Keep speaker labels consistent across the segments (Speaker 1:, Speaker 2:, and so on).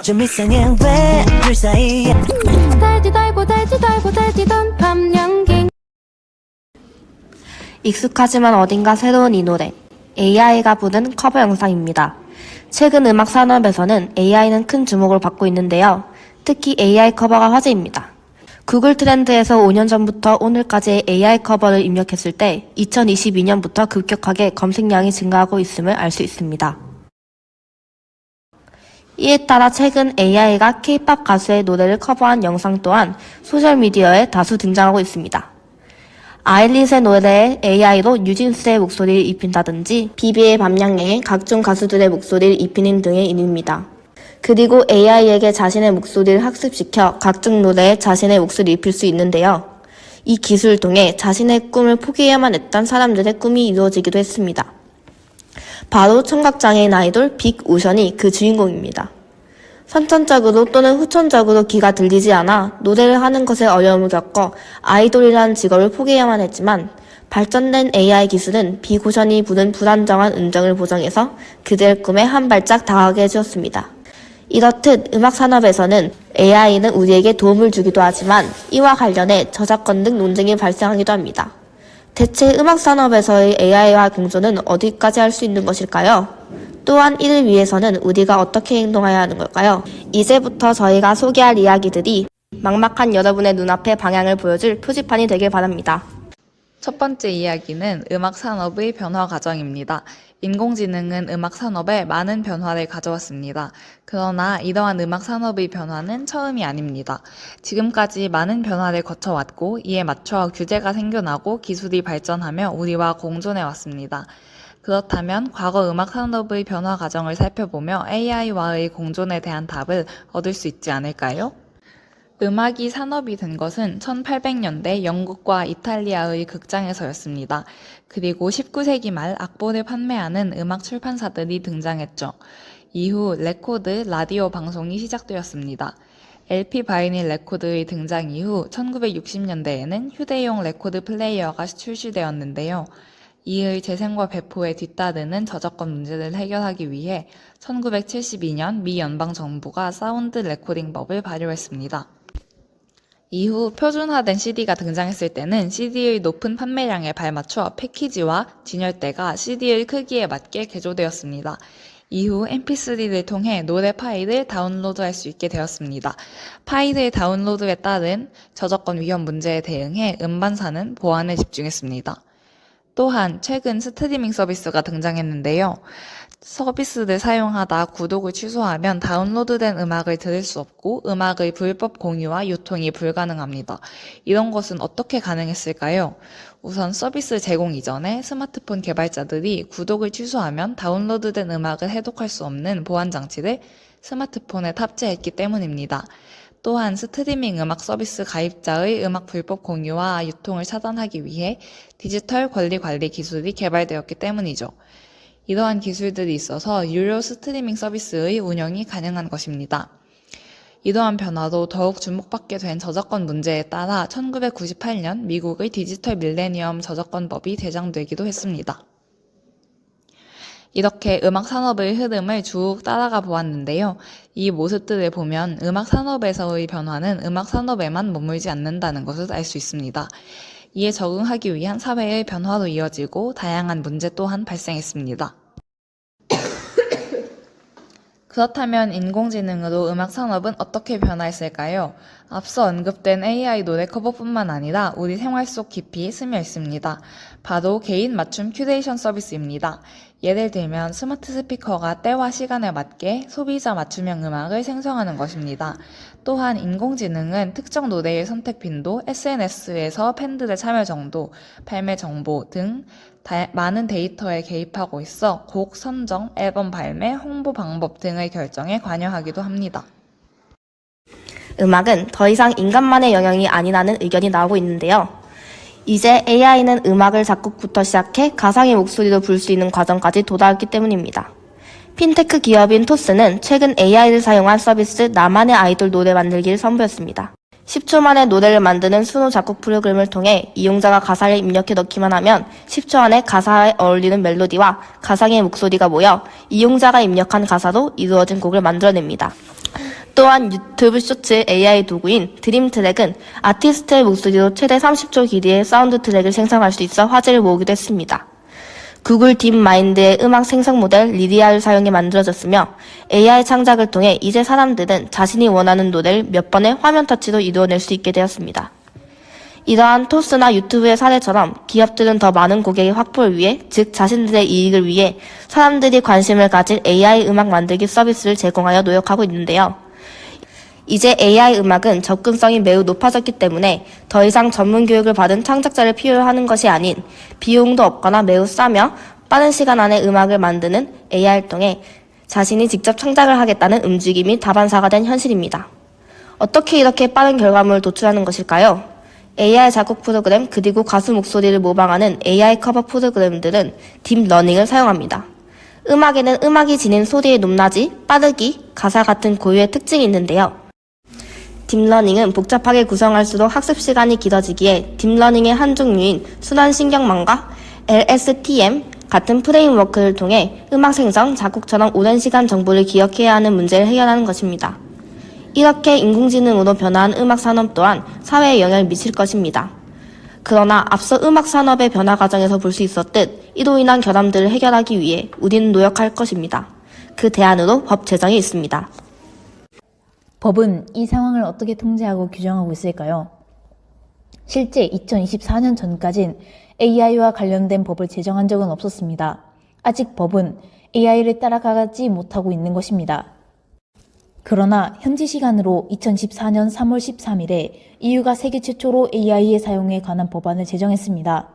Speaker 1: 좀 이상해 왜 둘 사이에
Speaker 2: 달디던 밤양갱.
Speaker 3: 익숙하지만 어딘가 새로운 이 노래, AI가 부른 커버 영상입니다. 최근 음악 산업에서는 AI는 큰 주목을 받고 있는데요. 특히 AI 커버가 화제입니다. 구글 트렌드에서 5년 전부터 오늘까지의 AI 커버를 입력했을 때 2022년부터 급격하게 검색량이 증가하고 있음을 알 수 있습니다. 이에 따라 최근 AI가 K-POP 가수의 노래를 커버한 영상 또한 소셜미디어에 다수 등장하고 있습니다. 아일릿의 노래에 AI로 뉴진스의 목소리를 입힌다든지 비비의 밤양갱에 각종 가수들의 목소리를 입히는 등의 일입니다. 그리고 AI에게 자신의 목소리를 학습시켜 각종 노래에 자신의 목소리를 입힐 수 있는데요. 이 기술을 통해 자신의 꿈을 포기해야만 했던 사람들의 꿈이 이루어지기도 했습니다. 바로 청각장애인 아이돌 빅오션이 그 주인공입니다. 선천적으로 또는 후천적으로 귀가 들리지 않아 노래를 하는 것에 어려움을 겪어 아이돌이라는 직업을 포기해야만 했지만 발전된 AI 기술은 빅오션이 부른 불안정한 음정을 보정해서 그들의 꿈에 한 발짝 다가가게 해주었습니다. 이렇듯 음악 산업에서는 AI는 우리에게 도움을 주기도 하지만 이와 관련해 저작권 등 논쟁이 발생하기도 합니다. 대체 음악 산업에서의 AI와 공존은 어디까지 할 수 있는 것일까요? 또한 이를 위해서는 우리가 어떻게 행동해야 하는 걸까요? 이제부터 저희가 소개할 이야기들이 막막한 여러분의 눈앞에 방향을 보여줄 표지판이 되길 바랍니다.
Speaker 4: 첫 번째 이야기는 음악 산업의 변화 과정입니다. 인공지능은 음악 산업에 많은 변화를 가져왔습니다. 그러나 이러한 음악 산업의 변화는 처음이 아닙니다. 지금까지 많은 변화를 거쳐왔고 이에 맞춰 규제가 생겨나고 기술이 발전하며 우리와 공존해 왔습니다. 그렇다면 과거 음악 산업의 변화 과정을 살펴보며 AI와의 공존에 대한 답을 얻을 수 있지 않을까요? 음악이 산업이 된 것은 1800년대 영국과 이탈리아의 극장에서였습니다. 그리고 19세기 말 악보를 판매하는 음악 출판사들이 등장했죠. 이후 레코드, 라디오 방송이 시작되었습니다. LP 바이닐 레코드의 등장 이후 1960년대에는 휴대용 레코드 플레이어가 출시되었는데요. 이의 재생과 배포에 뒤따르는 저작권 문제를 해결하기 위해 1972년 미 연방정부가 사운드 레코딩법을 발효했습니다. 이후 표준화된 CD가 등장했을 때는 CD의 높은 판매량에 발맞춰 패키지와 진열대가 CD의 크기에 맞게 개조되었습니다. 이후 MP3를 통해 노래 파일을 다운로드할 수 있게 되었습니다. 파일의 다운로드에 따른 저작권 위험 문제에 대응해 음반사는 보안에 집중했습니다. 또한 최근 스트리밍 서비스가 등장했는데요. 서비스를 사용하다 구독을 취소하면 다운로드된 음악을 들을 수 없고 음악의 불법 공유와 유통이 불가능합니다. 이런 것은 어떻게 가능했을까요? 우선 서비스 제공 이전에 스마트폰 개발자들이 구독을 취소하면 다운로드된 음악을 해독할 수 없는 보안 장치를 스마트폰에 탑재했기 때문입니다. 또한 스트리밍 음악 서비스 가입자의 음악 불법 공유와 유통을 차단하기 위해 디지털 권리 관리 기술이 개발되었기 때문이죠. 이러한 기술들이 있어서 유료 스트리밍 서비스의 운영이 가능한 것입니다. 이러한 변화로 더욱 주목받게 된 저작권 문제에 따라 1998년 미국의 디지털 밀레니엄 저작권법이 제정되기도 했습니다. 이렇게 음악 산업의 흐름을 쭉 따라가 보았는데요. 이 모습들을 보면 음악 산업에서의 변화는 음악 산업에만 머물지 않는다는 것을 알 수 있습니다. 이에 적응하기 위한 사회의 변화로 이어지고 다양한 문제 또한 발생했습니다. 그렇다면 인공지능으로 음악 산업은 어떻게 변화했을까요? 앞서 언급된 AI 노래 커버뿐만 아니라 우리 생활 속 깊이 스며 있습니다. 바로 개인 맞춤 큐레이션 서비스입니다. 예를 들면 스마트 스피커가 때와 시간에 맞게 소비자 맞춤형 음악을 생성하는 것입니다. 또한 인공지능은 특정 노래의 선택 빈도, SNS에서 팬들의 참여 정도, 발매 정보 등 많은 데이터에 개입하고 있어 곡 선정, 앨범 발매, 홍보 방법 등의 결정에 관여하기도 합니다.
Speaker 3: 음악은 더 이상 인간만의 영역이 아니라는 의견이 나오고 있는데요. 이제 AI는 음악을 작곡부터 시작해 가상의 목소리로 부를 수 있는 과정까지 도달했기 때문입니다. 핀테크 기업인 토스는 최근 AI를 사용한 서비스 나만의 아이돌 노래 만들기를 선보였습니다. 10초 만에 노래를 만드는 수노 작곡 프로그램을 통해 이용자가 가사를 입력해 넣기만 하면 10초 안에 가사에 어울리는 멜로디와 가상의 목소리가 모여 이용자가 입력한 가사로 이루어진 곡을 만들어냅니다. 또한 유튜브 쇼츠 AI 도구인 드림트랙은 아티스트의 목소리로 최대 30초 길이의 사운드 트랙을 생성할 수 있어 화제를 모으기도 했습니다. 구글 딥마인드의 음악 생성 모델 리디아를 사용해 만들어졌으며 AI 창작을 통해 이제 사람들은 자신이 원하는 노래를 몇 번의 화면 터치로 이루어낼 수 있게 되었습니다. 이러한 토스나 유튜브의 사례처럼 기업들은 더 많은 고객의 확보를 위해, 즉 자신들의 이익을 위해 사람들이 관심을 가질 AI 음악 만들기 서비스를 제공하여 노력하고 있는데요. 이제 AI 음악은 접근성이 매우 높아졌기 때문에 더 이상 전문 교육을 받은 창작자를 필요로 하는 것이 아닌 비용도 없거나 매우 싸며 빠른 시간 안에 음악을 만드는 AI를 통해 자신이 직접 창작을 하겠다는 움직임이 다반사가 된 현실입니다. 어떻게 이렇게 빠른 결과물을 도출하는 것일까요? AI 작곡 프로그램 그리고 가수 목소리를 모방하는 AI 커버 프로그램들은 딥러닝을 사용합니다. 음악에는 음악이 지닌 소리의 높낮이, 빠르기, 가사 같은 고유의 특징이 있는데요. 딥러닝은 복잡하게 구성할수록 학습 시간이 길어지기에 딥러닝의 한 종류인 순환신경망과 LSTM 같은 프레임워크를 통해 음악 생성, 작곡처럼 오랜 시간 정보를 기억해야 하는 문제를 해결하는 것입니다. 이렇게 인공지능으로 변화한 음악 산업 또한 사회에 영향을 미칠 것입니다. 그러나 앞서 음악 산업의 변화 과정에서 볼 수 있었듯 이로 인한 결함들을 해결하기 위해 우리는 노력할 것입니다. 그 대안으로 법 제정이 있습니다.
Speaker 5: 법은 이 상황을 어떻게 통제하고 규정하고 있을까요? 실제 2024년 전까진 AI와 관련된 법을 제정한 적은 없었습니다. 아직 법은 AI를 따라가지 못하고 있는 것입니다. 그러나 현지 시간으로 2014년 3월 13일에 EU가 세계 최초로 AI의 사용에 관한 법안을 제정했습니다.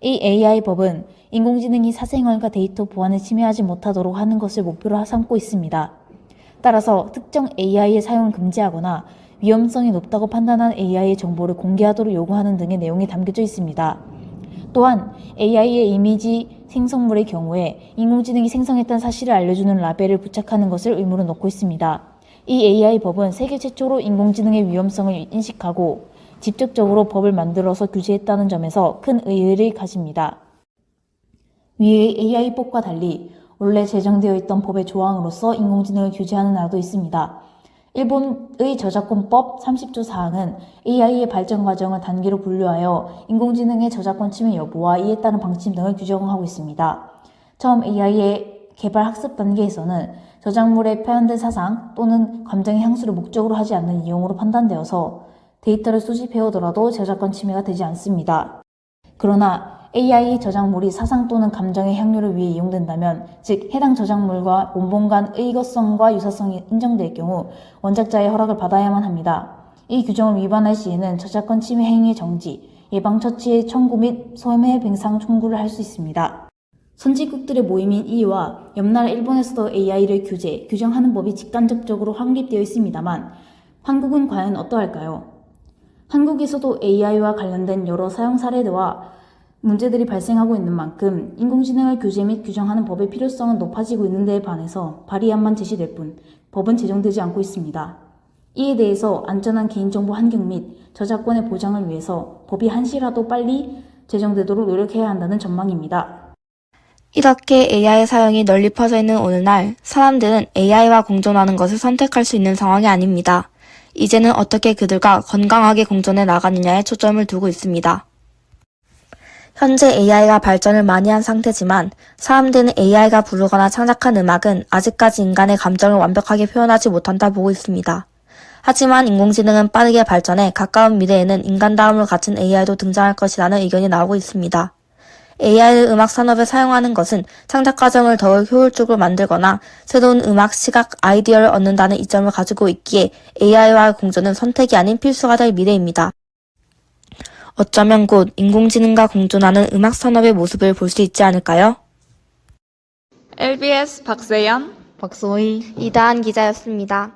Speaker 5: 이 AI 법은 인공지능이 사생활과 데이터 보안을 침해하지 못하도록 하는 것을 목표로 삼고 있습니다. 따라서 특정 AI의 사용을 금지하거나 위험성이 높다고 판단한 AI의 정보를 공개하도록 요구하는 등의 내용이 담겨져 있습니다. 또한 AI의 이미지 생성물의 경우에 인공지능이 생성했다는 사실을 알려주는 라벨을 부착하는 것을 의무로 넣고 있습니다. 이 AI 법은 세계 최초로 인공지능의 위험성을 인식하고 직접적으로 법을 만들어서 규제했다는 점에서 큰 의의를 가집니다. 위의 AI법과 달리 원래 제정되어 있던 법의 조항으로서 인공지능을 규제하는 나라도 있습니다. 일본의 저작권법 30조 사항은 AI의 발전 과정을 단계로 분류하여 인공지능의 저작권 침해 여부와 이에 따른 방침 등을 규정하고 있습니다. 처음 AI의 개발 학습 단계에서는 저작물에 표현된 사상 또는 감정의 향수를 목적으로 하지 않는 이용으로 판단되어서 데이터를 수집해오더라도 저작권 침해가 되지 않습니다. 그러나 AI 저작물이 사상 또는 감정의 향유를 위해 이용된다면, 즉 해당 저작물과 원본 간 의거성과 유사성이 인정될 경우 원작자의 허락을 받아야만 합니다. 이 규정을 위반할 시에는 저작권 침해 행위 정지, 예방 처치의 청구 및 손해배상 청구를 할 수 있습니다. 선진국들의 모임인 이와 옆나라 일본에서도 AI를 규정하는 법이 직간접적으로 확립되어 있습니다만 한국은 과연 어떠할까요? 한국에서도 AI와 관련된 여러 사용 사례와 문제들이 발생하고 있는 만큼 인공지능을 규제 및 규정하는 법의 필요성은 높아지고 있는 데에 반해서 발의안만 제시될 뿐 법은 제정되지 않고 있습니다. 이에 대해서 안전한 개인정보 환경 및 저작권의 보장을 위해서 법이 한시라도 빨리 제정되도록 노력해야 한다는 전망입니다.
Speaker 3: 이렇게 AI 사용이 널리 퍼져 있는 오늘날 사람들은 AI와 공존하는 것을 선택할 수 있는 상황이 아닙니다. 이제는 어떻게 그들과 건강하게 공존해 나가느냐에 초점을 두고 있습니다. 현재 AI가 발전을 많이 한 상태지만 사람들은 AI가 부르거나 창작한 음악은 아직까지 인간의 감정을 완벽하게 표현하지 못한다 보고 있습니다. 하지만 인공지능은 빠르게 발전해 가까운 미래에는 인간다움을 갖춘 AI도 등장할 것이라는 의견이 나오고 있습니다. AI를 음악 산업에 사용하는 것은 창작 과정을 더욱 효율적으로 만들거나 새로운 음악, 시각, 아이디어를 얻는다는 이점을 가지고 있기에 AI와의 공존은 선택이 아닌 필수가 될 미래입니다. 어쩌면 곧 인공지능과 공존하는 음악 산업의 모습을 볼 수 있지 않을까요?
Speaker 4: LBS 박세연,
Speaker 5: 박소희
Speaker 3: 이다한 기자였습니다.